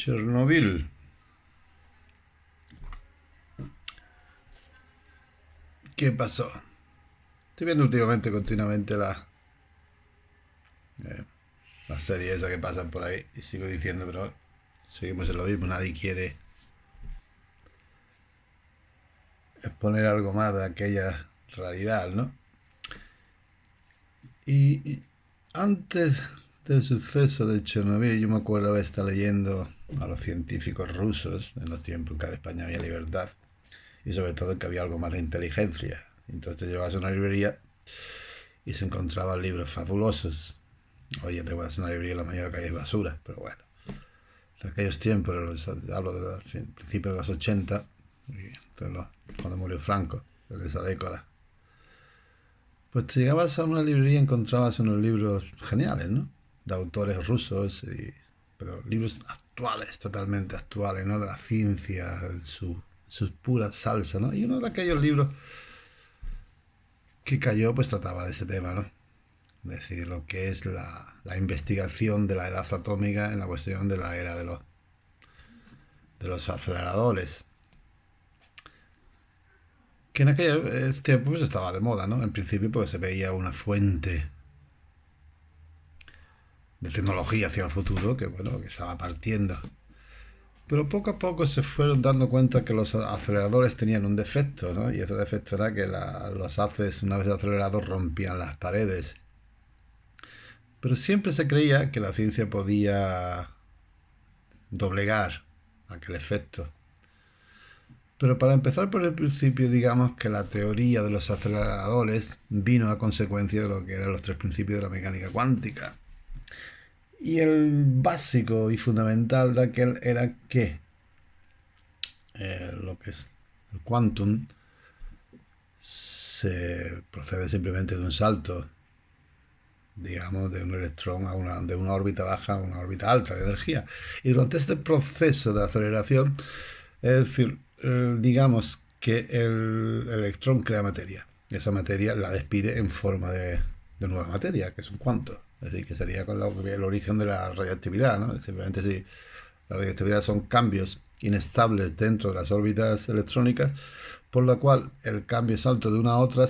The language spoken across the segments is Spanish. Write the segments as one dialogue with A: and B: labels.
A: Chernobyl. ¿Qué pasó? Estoy viendo últimamente continuamente la serie esa que pasan por ahí y sigo diciendo, pero seguimos en lo mismo, nadie quiere exponer algo más de aquella realidad, ¿no? Y antes del suceso de Chernobyl, yo me acuerdo de estar leyendo a los científicos rusos en los tiempos en que en España había libertad y sobre todo que había algo más de inteligencia. Entonces llevabas a una librería y se encontraban libros fabulosos. Hoy ya te vas a una librería y la mayor que hay es basura, pero bueno. En aquellos tiempos, hablo de principios de los 80, cuando murió Franco, en esa década. Pues te llegabas a una librería y encontrabas unos libros geniales, ¿no? De autores rusos, pero libros actuales, totalmente actuales, ¿no? De la ciencia, su pura salsa, ¿no? Y uno de aquellos libros que cayó, pues trataba de ese tema, ¿no? Es decir, lo que es la investigación de la edad atómica en la cuestión de la era de los aceleradores. Que en aquel tiempo pues estaba de moda, ¿no? En principio pues se veía una fuente de tecnología hacia el futuro que, bueno, que estaba partiendo. Pero poco a poco se fueron dando cuenta que los aceleradores tenían un defecto, ¿no? Y ese defecto era que los haces, una vez acelerados, rompían las paredes. Pero siempre se creía que la ciencia podía doblegar aquel efecto. Pero para empezar por el principio, digamos que la teoría de los aceleradores vino a consecuencia de lo que eran los tres principios de la mecánica cuántica. Y el básico y fundamental de aquel era que lo que es el quantum se procede simplemente de un salto, digamos, de un electrón de una órbita baja a una órbita alta de energía. Y durante este proceso de aceleración, es decir, digamos que el electrón crea materia. Y esa materia la despide en forma de nueva materia, que es un cuanto. Es decir, que sería con el origen de la radiactividad, ¿no? Simplemente si la radiactividad son cambios inestables dentro de las órbitas electrónicas, por lo cual el cambio es alto de una a otra,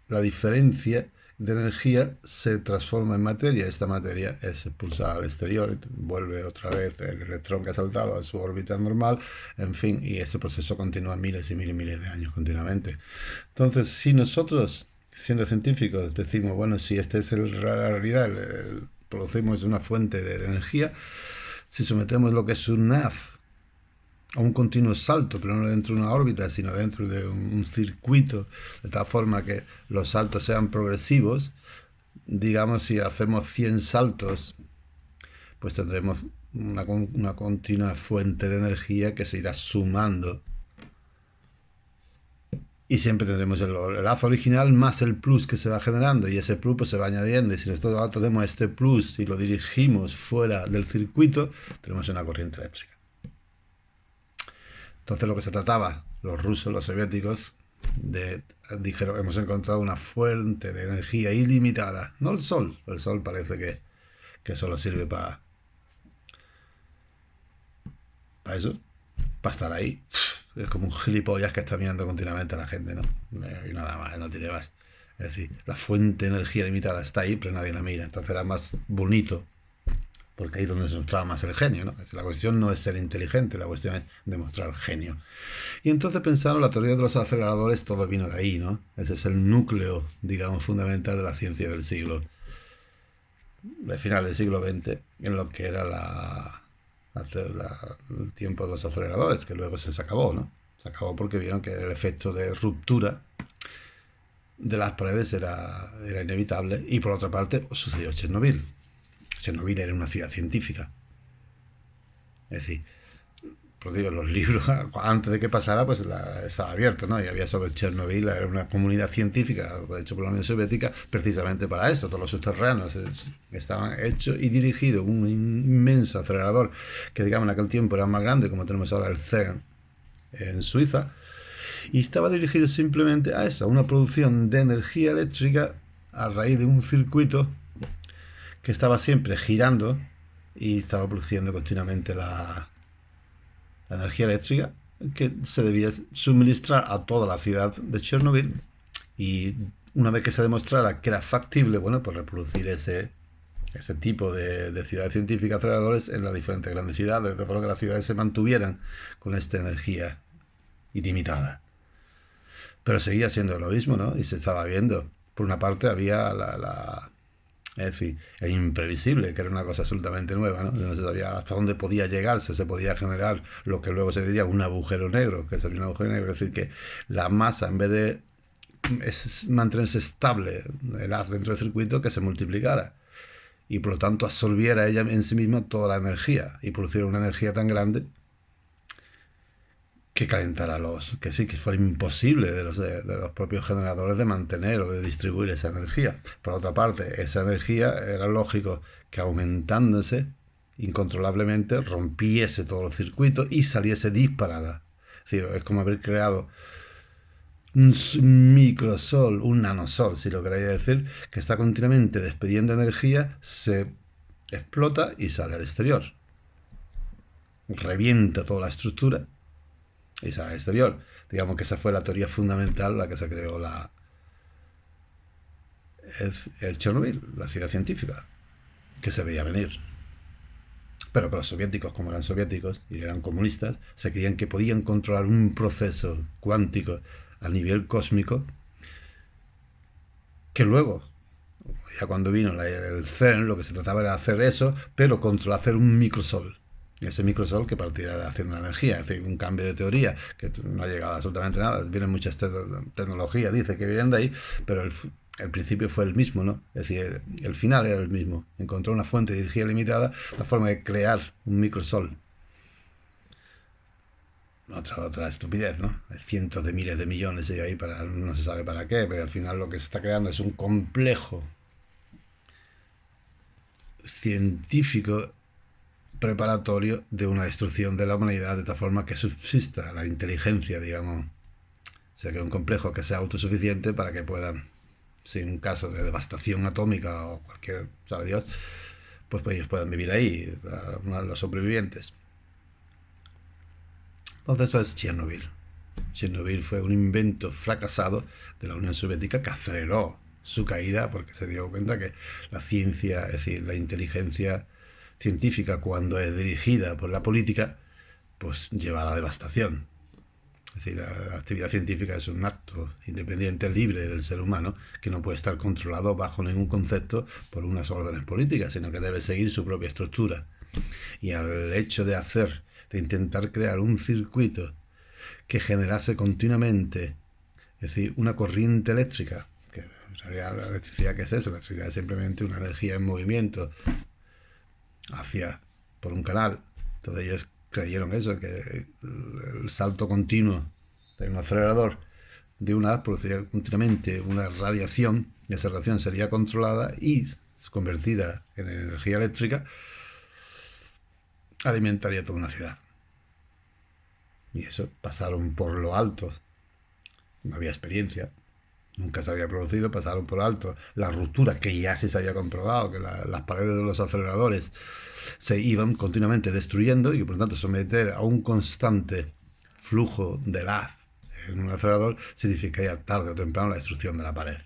A: la diferencia de energía se transforma en materia. Esta materia es expulsada al exterior, vuelve otra vez el electrón que ha saltado a su órbita normal, en fin, y este proceso continúa miles y miles y miles de años continuamente. Entonces, si nosotros, siendo científicos, decimos, bueno, si esta es la realidad, producimos una fuente de energía, si sometemos lo que es un haz a un continuo salto, pero no dentro de una órbita, sino dentro de un circuito, de tal forma que los saltos sean progresivos, digamos, si hacemos 100 saltos, pues tendremos una continua fuente de energía que se irá sumando. Y siempre tendremos el lazo original más el plus que se va generando, y ese plus pues se va añadiendo. Y si nosotros tenemos este plus y lo dirigimos fuera del circuito, tenemos una corriente eléctrica. Entonces lo que se trataba, los rusos, los soviéticos, dijeron, hemos encontrado una fuente de energía ilimitada. No el sol parece que solo sirve para eso, para estar ahí. Es como un gilipollas que está mirando continuamente a la gente, ¿no? Y nada más, no tiene más. Es decir, la fuente de energía limitada está ahí, pero nadie la mira. Entonces era más bonito, porque ahí es donde se mostraba más el genio, ¿no? La cuestión no es ser inteligente, la cuestión es demostrar genio. Y entonces pensaron, la teoría de los aceleradores, todo vino de ahí, ¿no? Ese es el núcleo, digamos, fundamental de la ciencia del final del siglo XX, en lo que era el tiempo de los aceleradores, que luego se acabó, ¿no? Se acabó porque vieron que el efecto de ruptura de las paredes era inevitable, y por otra parte sucedió Chernobyl. Chernobyl era una ciudad científica. Es decir, pues digo, los libros, antes de que pasara, pues estaba abierto, ¿no? Y había sobre Chernobyl, era una comunidad científica hecha por la Unión Soviética precisamente para eso. Todos los subterráneos estaban hechos y dirigidos, un inmenso acelerador que, digamos, en aquel tiempo era más grande, como tenemos ahora el CERN en Suiza, y estaba dirigido simplemente a eso, a una producción de energía eléctrica a raíz de un circuito que estaba siempre girando y estaba produciendo continuamente la energía eléctrica que se debía suministrar a toda la ciudad de Chernobyl, y una vez que se demostrara que era factible, bueno, pues reproducir ese tipo de ciudades científicas aceleradores en las diferentes grandes ciudades, de forma que las ciudades se mantuvieran con esta energía ilimitada. Pero seguía siendo lo mismo, ¿no? Y se estaba viendo. Por una parte había es decir, el imprevisible, que era una cosa absolutamente nueva, ¿no? No se sabía hasta dónde podía llegarse, se podía generar lo que luego se diría un agujero negro, que sería un agujero negro, es decir, que la masa, en vez de mantenerse estable el haz dentro del circuito, que se multiplicara y por lo tanto absorbiera ella en sí misma toda la energía y produciera una energía tan grande que calentara que sí, que fuera imposible de los propios generadores de mantener o de distribuir esa energía. Por otra parte, esa energía era lógico que aumentándose incontrolablemente rompiese todos los circuitos y saliese disparada. Es decir, es como haber creado un microsol, un nanosol, si lo queréis decir, que está continuamente despediendo energía, se explota y sale al exterior. Revienta toda la estructura y sale al exterior. Digamos que esa fue la teoría fundamental, la que se creó el Chernobyl, la ciudad científica, que se veía venir. Pero que los soviéticos, como eran soviéticos y eran comunistas, se creían que podían controlar un proceso cuántico a nivel cósmico, que luego, ya cuando vino el CERN, lo que se trataba era hacer eso, pero hacer un microsol. Ese microsol que partiera de hacer una energía, es decir, un cambio de teoría, que no ha llegado a absolutamente nada. Vienen muchas tecnologías, dice que vienen de ahí, pero el principio fue el mismo, ¿no? Es decir, el final era el mismo. Encontró una fuente de energía limitada, la forma de crear un microsol. Otra estupidez, ¿no? Hay cientos de miles de millones de ahí para no se sabe para qué, pero al final lo que se está creando es un complejo científico preparatorio de una destrucción de la humanidad de tal forma que subsista la inteligencia, digamos. O sea, que un complejo que sea autosuficiente para que puedan, sin un caso de devastación atómica o cualquier, sabe Dios, pues ellos puedan vivir ahí, los sobrevivientes. Entonces eso es Chernobyl. Chernobyl fue un invento fracasado de la Unión Soviética que aceleró su caída porque se dio cuenta que la ciencia, es decir, la inteligencia científica, cuando es dirigida por la política, pues lleva a la devastación. Es decir, la actividad científica es un acto independiente, libre del ser humano, que no puede estar controlado bajo ningún concepto por unas órdenes políticas, sino que debe seguir su propia estructura. Y al hecho de intentar crear un circuito que generase continuamente, es decir, una corriente eléctrica, que en realidad la electricidad, ¿qué es eso? La electricidad es simplemente una energía en movimiento por un canal. Entonces ellos creyeron eso, que el salto continuo de un acelerador de una haz produciría continuamente una radiación, y esa radiación sería controlada y convertida en energía eléctrica, alimentaría toda una ciudad. Y eso pasaron por lo alto. No había experiencia, nunca se había producido, pasaron por alto la ruptura, que ya se había comprobado, que las paredes de los aceleradores se iban continuamente destruyendo y por lo tanto someter a un constante flujo de haz en un acelerador significaría tarde o temprano la destrucción de la pared.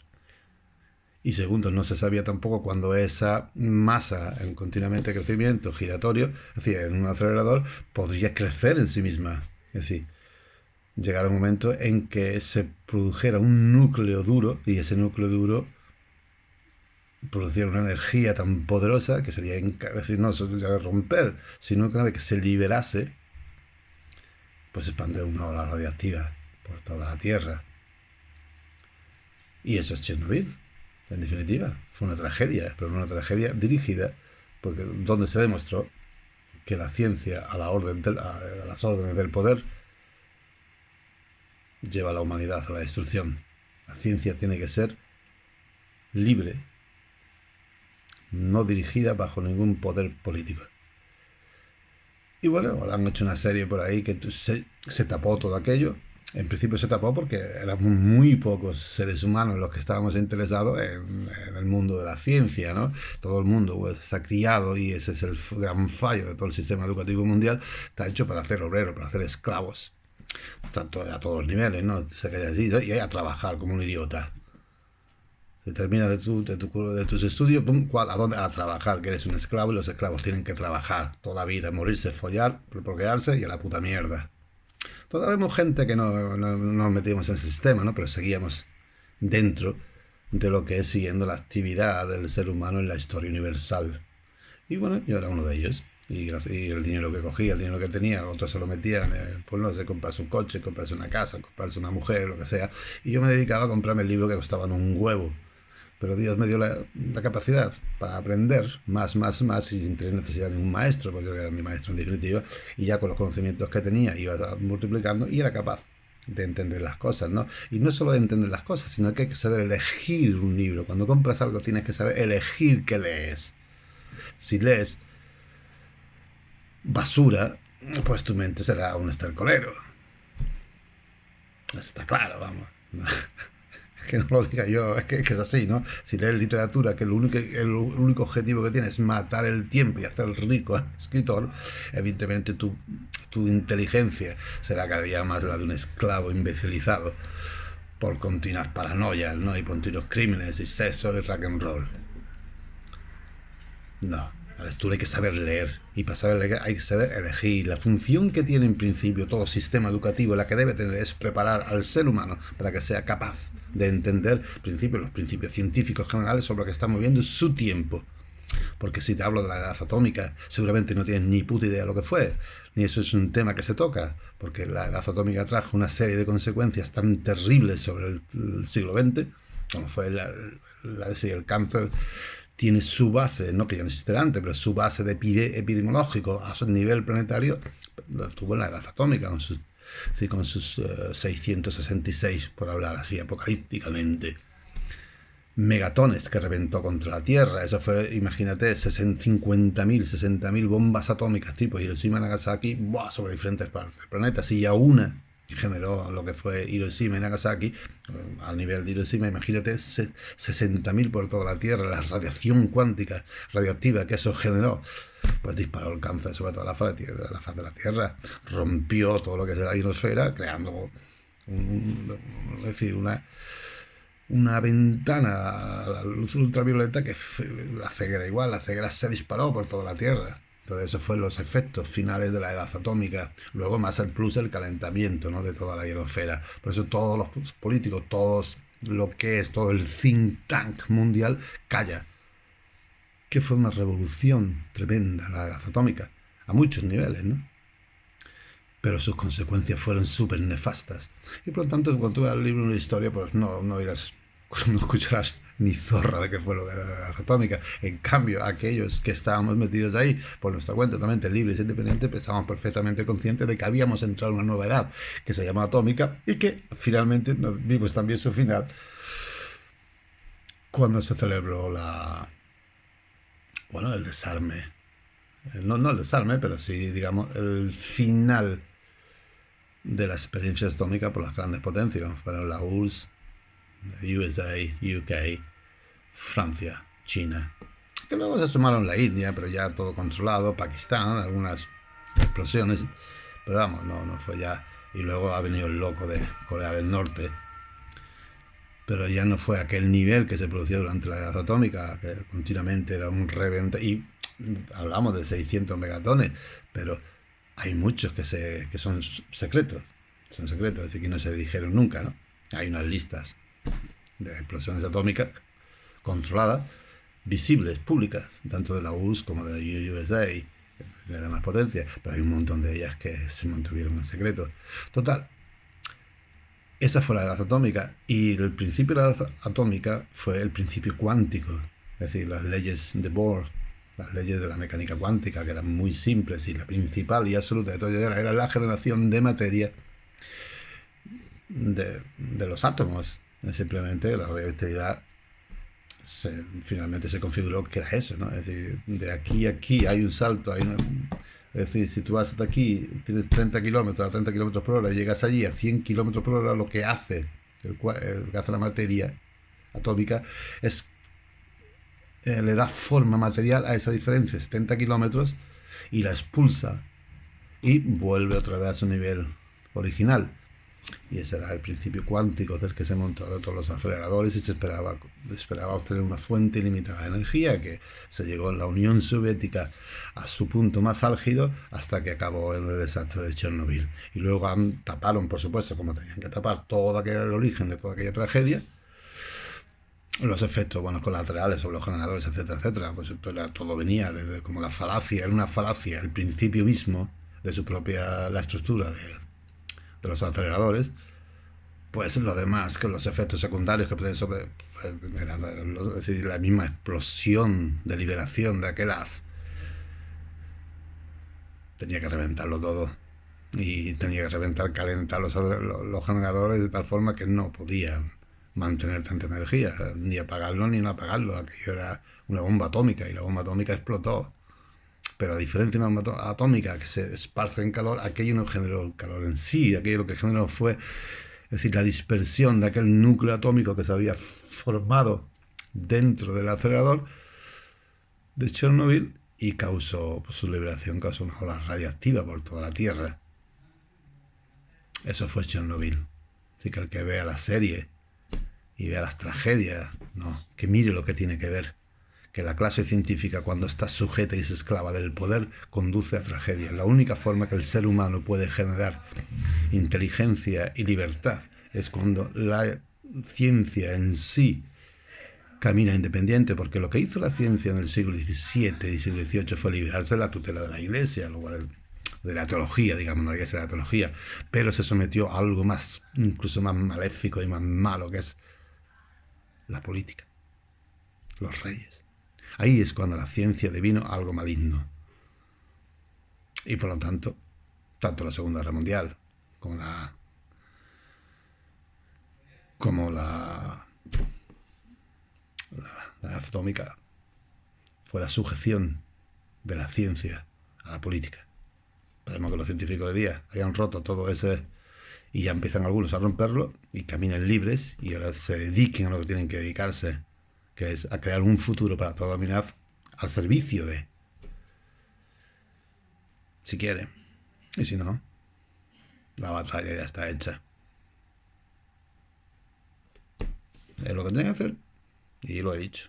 A: Y segundo, no se sabía tampoco cuándo esa masa en continuamente crecimiento giratorio, es decir, en un acelerador, podría crecer en sí misma. Es decir, llegar a un momento en que se produjera un núcleo duro y ese núcleo duro produciera una energía tan poderosa que sería, es decir, no solo de romper, sino que una vez que se liberase, pues expandir una ola radiactiva por toda la Tierra. Y eso es Chernobyl, en definitiva. Fue una tragedia, pero una tragedia dirigida, porque donde se demostró que la ciencia a las órdenes del poder lleva a la humanidad a la destrucción. La ciencia tiene que ser libre, no dirigida bajo ningún poder político. Y bueno, ahora han hecho una serie por ahí que se tapó todo aquello, En principio se tapó porque éramos muy pocos seres humanos los que estábamos interesados en el mundo de la ciencia, ¿no? Todo el mundo pues, está criado, y ese es el gran fallo de todo el sistema educativo mundial, está hecho para hacer obreros, para hacer esclavos, tanto a todos los niveles, ¿no? Se queda así, y a trabajar como un idiota. Se termina de tus estudios, pum, ¿a dónde? A trabajar, que eres un esclavo, y los esclavos tienen que trabajar toda la vida, morirse, follar, procrearse y a la puta mierda. Todavía vemos gente que no nos metimos en ese sistema, ¿no? Pero seguíamos dentro de lo que es siguiendo la actividad del ser humano en la historia universal. Y bueno, yo era uno de ellos. Y el dinero que cogía, el dinero que tenía, otros se lo metían, pues no sé, comprarse un coche, comprarse una casa, comprarse una mujer, lo que sea. Y yo me dedicaba a comprarme el libro que costaban un huevo. Pero Dios me dio la capacidad para aprender más, y sin tener necesidad de ningún maestro, porque yo era mi maestro en definitiva, y ya con los conocimientos que tenía iba multiplicando y era capaz de entender las cosas, ¿no? Y no solo de entender las cosas, sino que hay que saber elegir un libro. Cuando compras algo tienes que saber elegir qué lees. Si lees basura, pues tu mente será un estercolero. Eso está claro, vamos. Que no lo diga yo, es que es así, ¿no? Si lees literatura, que el único objetivo que tiene es matar el tiempo y hacer rico al escritor, evidentemente tu inteligencia será cada día más la de un esclavo imbecilizado por continuas paranoias, ¿no? Y continuos crímenes y sexo y rock and roll. No, la lectura hay que saber leer, y para saber leer hay que saber elegir. La función que tiene en principio todo sistema educativo, la que debe tener, es preparar al ser humano para que sea capaz de entender los principios científicos generales sobre lo que estamos viendo en su tiempo. Porque si te hablo de la edad atómica, seguramente no tienes ni puta idea de lo que fue, ni eso es un tema que se toca, porque la edad atómica trajo una serie de consecuencias tan terribles sobre el siglo XX, como fue el cáncer. Tiene su base, no que ya no existiera antes, pero su base de epidemiológico a su nivel planetario lo tuvo en la edad atómica, con sus 666, por hablar así apocalípticamente, megatones que reventó contra la Tierra. Eso fue, imagínate, 60.000 bombas atómicas tipo Hiroshima y Nagasaki, sobre diferentes partes del planeta. Si ya una generó lo que fue Hiroshima y Nagasaki, al nivel de Hiroshima, imagínate 60.000 por toda la Tierra, la radiación cuántica radioactiva que eso generó, pues disparó el cáncer sobre toda la faz de la Tierra, rompió todo lo que es la ionosfera, creando una ventana a la luz ultravioleta que la ceguera se disparó por toda la Tierra. Entonces, esos fueron los efectos finales de la edad atómica. Luego, más el plus del calentamiento, ¿no?, de toda la ionosfera. Por eso todos los políticos, todo el think tank mundial calla. Que fue una revolución tremenda la edad atómica, a muchos niveles, ¿no? Pero sus consecuencias fueron súper nefastas. Y por lo tanto, cuando tú veas el libro de historia, pues no escucharás ni zorra de qué fue lo de la edad atómica. En cambio, aquellos que estábamos metidos ahí por nuestra cuenta, totalmente libres e independientes, pues estábamos perfectamente conscientes de que habíamos entrado en una nueva edad que se llama atómica, y que finalmente vimos también su final cuando se celebró el desarme. No el desarme, pero sí, digamos, el final de las experiencias atómicas por las grandes potencias. Fueron la URSS, USA, UK, Francia, China, que luego se sumaron la India, pero ya todo controlado, Pakistán, algunas explosiones, pero vamos, no fue ya. Y luego ha venido el loco de Corea del Norte, pero ya no fue aquel nivel que se producía durante la edad atómica, que continuamente era un revente. Y hablamos de 600 megatones, pero hay muchos que son secretos, es decir, que no se dijeron nunca, ¿no? Hay unas listas de explosiones atómicas controladas, visibles, públicas, tanto de la URSS como de la USA y de demás potencias, pero hay un montón de ellas que se mantuvieron en secreto. Total, esa fue la edad atómica, y el principio de la edad atómica fue el principio cuántico, es decir, las leyes de Bohr, las leyes de la mecánica cuántica, que eran muy simples, y la principal y absoluta de todo era la generación de materia de los átomos. Simplemente la radioactividad finalmente se configuró que era eso, ¿no? Es decir, de aquí a aquí hay un salto, hay Es decir, si tú vas hasta aquí, tienes 30 kilómetros a 30 kilómetros por hora y llegas allí a 100 kilómetros por hora, lo que hace, lo que hace la materia atómica es le da forma material a esa diferencia, 70 kilómetros, y la expulsa y vuelve otra vez a su nivel original. Y ese era el principio cuántico del que se montaron todos los aceleradores y se esperaba obtener una fuente ilimitada de energía, que se llegó en la Unión Soviética a su punto más álgido hasta que acabó en el desastre de Chernobyl. Y luego taparon, por supuesto, como tenían que tapar todo aquel origen de toda aquella tragedia, los efectos buenos colaterales sobre los generadores, etcétera, etcétera. Pues todo venía desde como la falacia, era una falacia, el principio mismo de su propia, la estructura de los aceleradores. Pues lo demás, que los efectos secundarios que pueden sobre, es decir, la misma explosión de liberación de aquel haz, tenía que reventarlo todo. Y tenía que calentar los generadores de tal forma que no podían mantener tanta energía, ni apagarlo ni no apagarlo. Aquello era una bomba atómica y la bomba atómica explotó. Pero a diferencia de una bomba atómica que se esparce en calor, aquello no generó el calor en sí, aquello lo que generó fue, es decir, la dispersión de aquel núcleo atómico que se había formado dentro del acelerador de Chernobyl y causó, pues, su liberación causó una ola radiactiva por toda la Tierra. Eso fue Chernobyl. Así que el que vea la serie y vea las tragedias, no, que mire lo que tiene que ver. Que la clase científica, cuando está sujeta y es esclava del poder, conduce a tragedias. La única forma que el ser humano puede generar inteligencia y libertad es cuando la ciencia en sí camina independiente, porque lo que hizo la ciencia en el siglo XVII y siglo XVIII fue liberarse de la tutela de la Iglesia, lo cual, de la teología, digamos, no hay que ser la teología, pero se sometió a algo más, incluso más maléfico y más malo, que es la política, los reyes. Ahí es cuando la ciencia devino algo maligno. Y por lo tanto, tanto la Segunda Guerra Mundial como la atómica fue la sujeción de la ciencia a la política. Esperemos que los científicos de día hayan roto todo ese y ya empiezan algunos a romperlo y caminen libres y ahora se dediquen a lo que tienen que dedicarse, que es a crear un futuro para toda la humanidad al servicio de, si quieren. Y si no, la batalla ya está hecha. Es lo que tienen que hacer y lo he dicho.